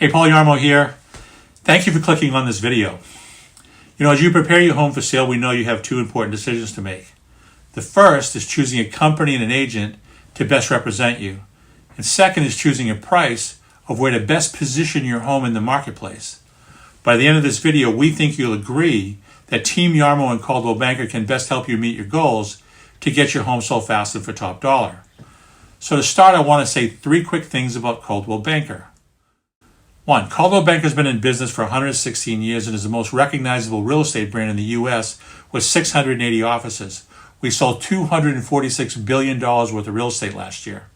Hey, Paul Yarmo here. Thank you for clicking on this video. As you prepare your home for sale, we know you have two important decisions to make. The first is choosing a company and an agent to best represent you. And second is choosing a price of where to best position your home in the marketplace. By the end of this video, we think you'll agree that Team Yarmo and Coldwell Banker can best help you meet your goals to get your home sold fast and for top dollar. So to start, I want to say three quick things about Coldwell Banker. 1. Coldwell Banker has been in business for 116 years and is the most recognizable real estate brand in the U.S. with 680 offices. We sold $246 billion worth of real estate last year.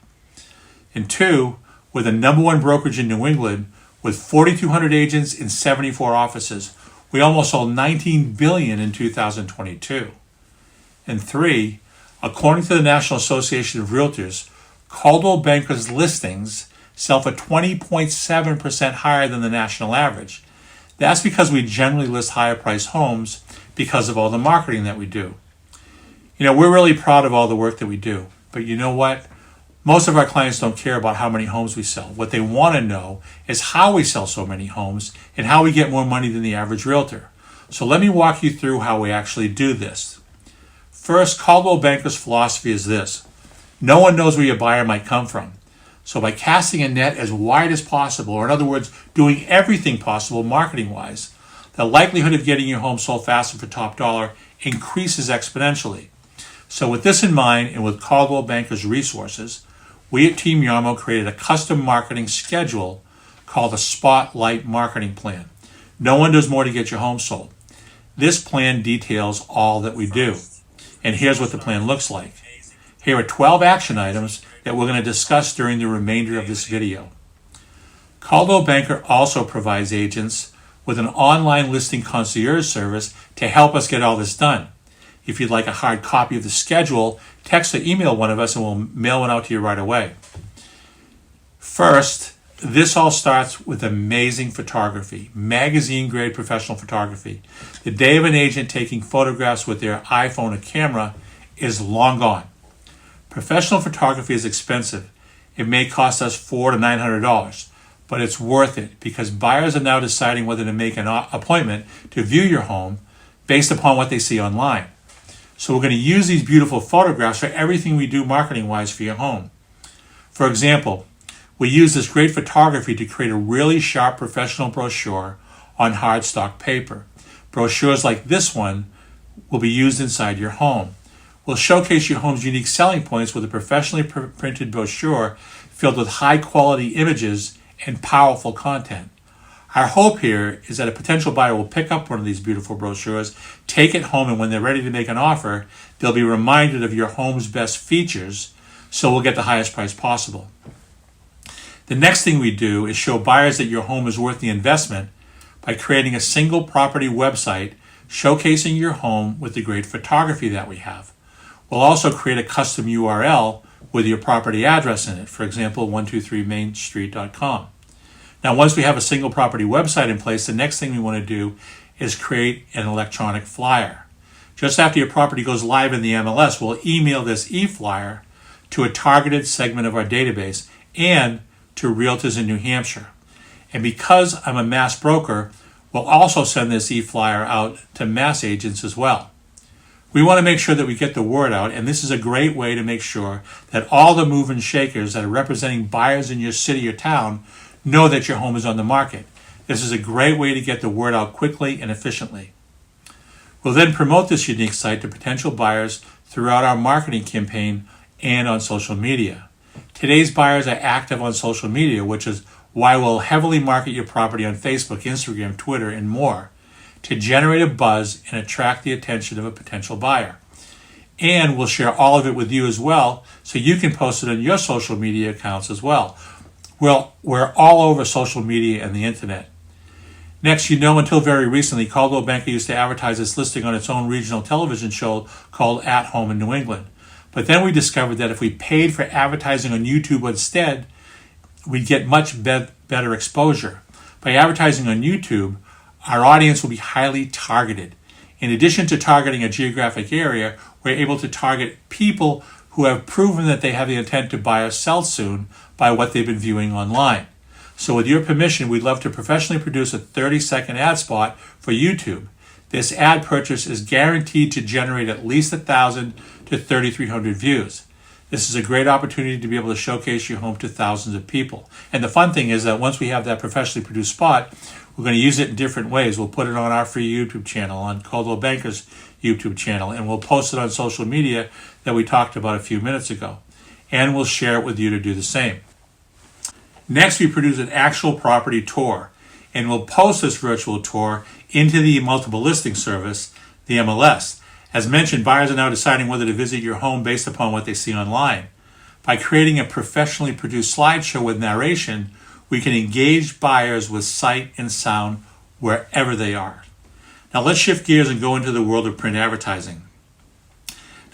And 2, we're the number one brokerage in New England with 4,200 agents in 74 offices. We almost sold $19 billion in 2022. And 3, according to the National Association of Realtors, Coldwell Banker's listings sell for 20.7% higher than the national average. That's because we generally list higher priced homes because of all the marketing that we do. We're really proud of all the work that we do. But you know what? Most of our clients don't care about how many homes we sell. What they want to know is how we sell so many homes and how we get more money than the average realtor. So let me walk you through how we actually do this. First, Coldwell Banker's philosophy is this: no one knows where your buyer might come from. So by casting a net as wide as possible, or in other words, doing everything possible marketing-wise, the likelihood of getting your home sold faster for top dollar increases exponentially. So with this in mind, and with Coldwell Banker's resources, we at Team Yarmo created a custom marketing schedule called the Spotlight Marketing Plan. No one does more to get your home sold. This plan details all that we do. And here's what the plan looks like. Here are 12 action items that we're going to discuss during the remainder of this video. Coldwell Banker also provides agents with an online listing concierge service to help us get all this done. If you'd like a hard copy of the schedule, text or email one of us and we'll mail one out to you right away. First, this all starts with amazing photography, magazine-grade professional photography. The day of an agent taking photographs with their iPhone or camera is long gone. Professional photography is expensive. It may cost us $400 to $900, but it's worth it because buyers are now deciding whether to make an appointment to view your home based upon what they see online. So we're going to use these beautiful photographs for everything we do marketing-wise for your home. For example, we use this great photography to create a really sharp professional brochure on hardstock paper. Brochures like this one will be used inside your home. We'll showcase your home's unique selling points with a professionally printed brochure filled with high-quality images and powerful content. Our hope here is that a potential buyer will pick up one of these beautiful brochures, take it home, and when they're ready to make an offer, they'll be reminded of your home's best features, so we'll get the highest price possible. The next thing we do is show buyers that your home is worth the investment by creating a single property website showcasing your home with the great photography that we have. We'll also create a custom URL with your property address in it, for example, 123mainstreet.com. Now, once we have a single property website in place, the next thing we want to do is create an electronic flyer. Just after your property goes live in the MLS, we'll email this e-flyer to a targeted segment of our database and to realtors in New Hampshire. And because I'm a mass broker, we'll also send this e-flyer out to mass agents as well. We want to make sure that we get the word out, and this is a great way to make sure that all the movers and shakers that are representing buyers in your city or town know that your home is on the market. This is a great way to get the word out quickly and efficiently. We'll then promote this unique site to potential buyers throughout our marketing campaign and on social media. Today's buyers are active on social media, which is why we'll heavily market your property on Facebook, Instagram, Twitter, and more to generate a buzz and attract the attention of a potential buyer. And we'll share all of it with you as well, so you can post it on your social media accounts as well. Well, we're all over social media and the internet. Next, until very recently, Coldwell Banker used to advertise its listing on its own regional television show called At Home in New England. But then we discovered that if we paid for advertising on YouTube instead, we'd get much better exposure. By advertising on YouTube, our audience will be highly targeted. In addition to targeting a geographic area, we're able to target people who have proven that they have the intent to buy or sell soon by what they've been viewing online. So with your permission, we'd love to professionally produce a 30-second ad spot for YouTube. This ad purchase is guaranteed to generate at least 1,000 to 3,300 views. This is a great opportunity to be able to showcase your home to thousands of people. And the fun thing is that once we have that professionally produced spot, we're going to use it in different ways. We'll put it on our free YouTube channel, on Coldwell Banker's YouTube channel, and we'll post it on social media that we talked about a few minutes ago. And we'll share it with you to do the same. Next, we produce an actual property tour, and we'll post this virtual tour into the multiple listing service, the MLS. As mentioned, buyers are now deciding whether to visit your home based upon what they see online. By creating a professionally produced slideshow with narration, we can engage buyers with sight and sound wherever they are. Now let's shift gears and go into the world of print advertising.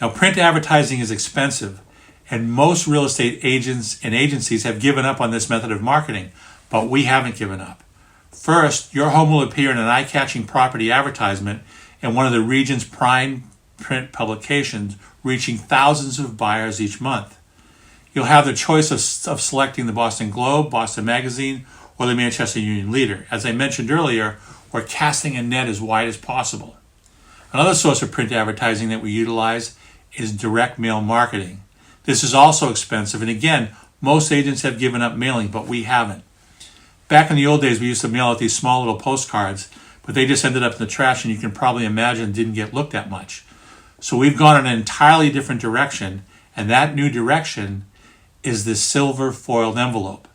Now, print advertising is expensive, and most real estate agents and agencies have given up on this method of marketing, but we haven't given up. First, your home will appear in an eye-catching property advertisement in one of the region's prime print publications, reaching thousands of buyers each month. You'll have the choice of selecting the Boston Globe, Boston Magazine, or the Manchester Union Leader. As I mentioned earlier, we're casting a net as wide as possible. Another source of print advertising that we utilize is direct mail marketing. This is also expensive, and again, most agents have given up mailing, but we haven't. Back in the old days, we used to mail out these small little postcards, but they just ended up in the trash, and you can probably imagine didn't get looked at much. So we've gone in an entirely different direction, and that new direction is this silver foiled envelope.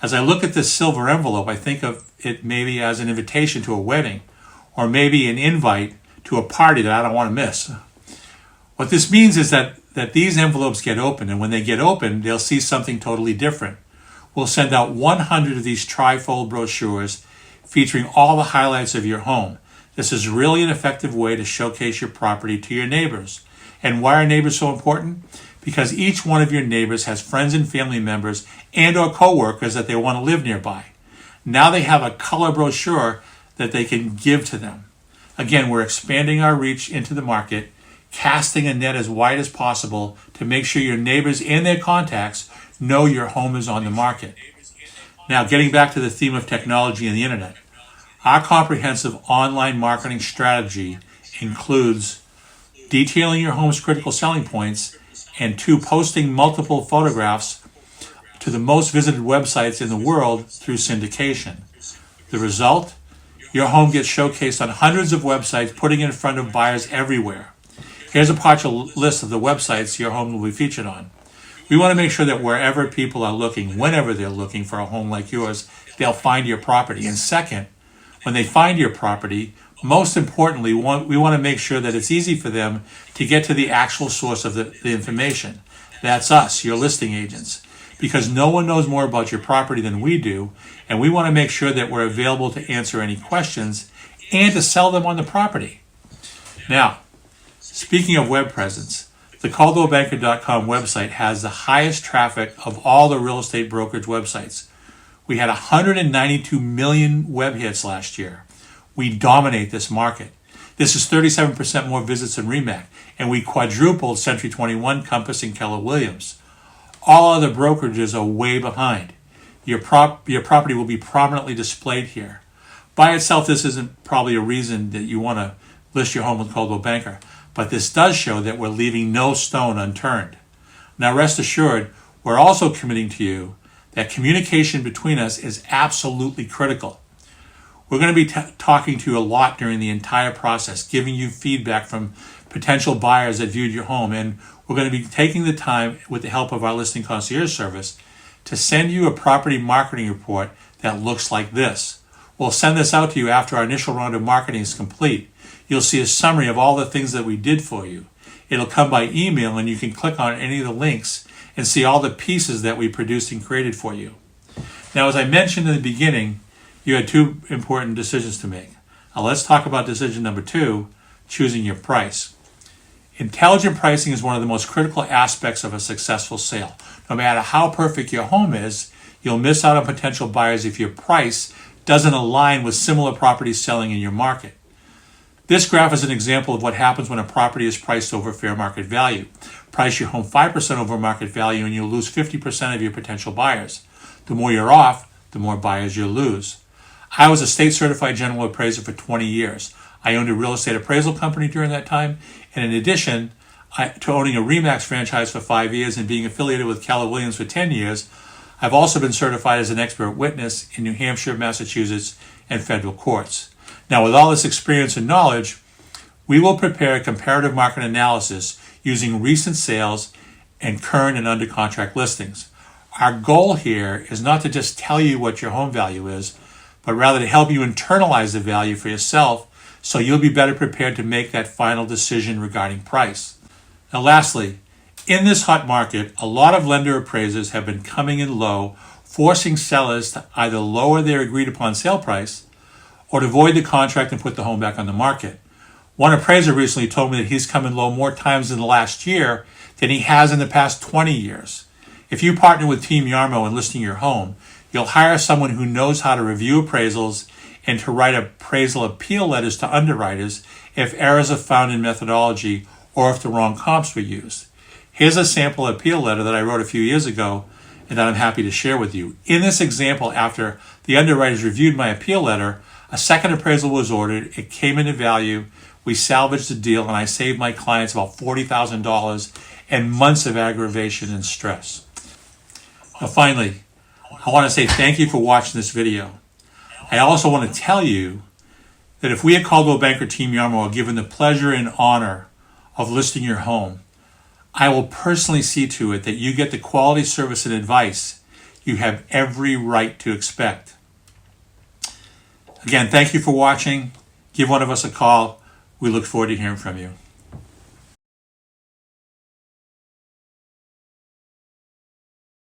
As I look at this silver envelope, I think of it maybe as an invitation to a wedding, or maybe an invite to a party that I don't want to miss. What this means is that these envelopes get opened, and when they get opened, they'll see something totally different. We'll send out 100 of these trifold brochures featuring all the highlights of your home. This is really an effective way to showcase your property to your neighbors. And why are neighbors so important? Because each one of your neighbors has friends and family members and or co-workers that they want to live nearby. Now they have a color brochure that they can give to them. Again, we're expanding our reach into the market, casting a net as wide as possible to make sure your neighbors and their contacts know your home is on the market. Now, getting back to the theme of technology and the internet, our comprehensive online marketing strategy includes detailing your home's critical selling points and posting multiple photographs to the most visited websites in the world through syndication. The result? Your home gets showcased on hundreds of websites, putting it in front of buyers everywhere. Here's a partial list of the websites your home will be featured on. We want to make sure that wherever people are looking, whenever they're looking for a home like yours, they'll find your property. And second, when they find your property, most importantly, we want to make sure that it's easy for them to get to the actual source of the information. That's us, your listing agents. Because no one knows more about your property than we do, and we want to make sure that we're available to answer any questions and to sell them on the property. Now, speaking of web presence, the CaldwellBanker.com website has the highest traffic of all the real estate brokerage websites. We had 192 million web hits last year. We dominate this market. This is 37% more visits than RE/MAX, and we quadrupled Century 21, Compass, and Keller Williams. All other brokerages are way behind. Your property will be prominently displayed here. By itself, this isn't probably a reason that you want to list your home with Coldwell Banker, but this does show that we're leaving no stone unturned. Now, rest assured, we're also committing to you that communication between us is absolutely critical. We're going to be talking to you a lot during the entire process, giving you feedback from potential buyers that viewed your home, and we're going to be taking the time, with the help of our listing concierge service, to send you a property marketing report that looks like this. We'll send this out to you after our initial round of marketing is complete. You'll see a summary of all the things that we did for you. It'll come by email, and you can click on any of the links and see all the pieces that we produced and created for you. Now, as I mentioned in the beginning, you had two important decisions to make. Now let's talk about decision number 2, choosing your price. Intelligent pricing is one of the most critical aspects of a successful sale. No matter how perfect your home is, you'll miss out on potential buyers if your price doesn't align with similar properties selling in your market. This graph is an example of what happens when a property is priced over fair market value. Price your home 5% over market value and you'll lose 50% of your potential buyers. The more you're off, the more buyers you'll lose. I was a state certified general appraiser for 20 years. I owned a real estate appraisal company during that time, and in addition to owning a RE/MAX franchise for 5 years and being affiliated with Keller Williams for 10 years, I've also been certified as an expert witness in New Hampshire, Massachusetts, and federal courts. Now, with all this experience and knowledge, we will prepare a comparative market analysis using recent sales and current and under contract listings. Our goal here is not to just tell you what your home value is, but rather to help you internalize the value for yourself so you'll be better prepared to make that final decision regarding price. Now, lastly, in this hot market, a lot of lender appraisers have been coming in low, forcing sellers to either lower their agreed upon sale price or to void the contract and put the home back on the market. One appraiser recently told me that he's come in low more times in the last year than he has in the past 20 years. If you partner with Team Yarmo in listing your home, you'll hire someone who knows how to review appraisals and to write appraisal appeal letters to underwriters if errors are found in methodology or if the wrong comps were used. Here's a sample appeal letter that I wrote a few years ago and that I'm happy to share with you. In this example, after the underwriters reviewed my appeal letter, a second appraisal was ordered. It came into value. We salvaged the deal, and I saved my clients about $40,000 and months of aggravation and stress. Now, finally, I want to say thank you for watching this video. I also want to tell you that if we at Coldwell Banker Team Yarmo are given the pleasure and honor of listing your home, I will personally see to it that you get the quality service and advice you have every right to expect. Again, thank you for watching. Give one of us a call. We look forward to hearing from you.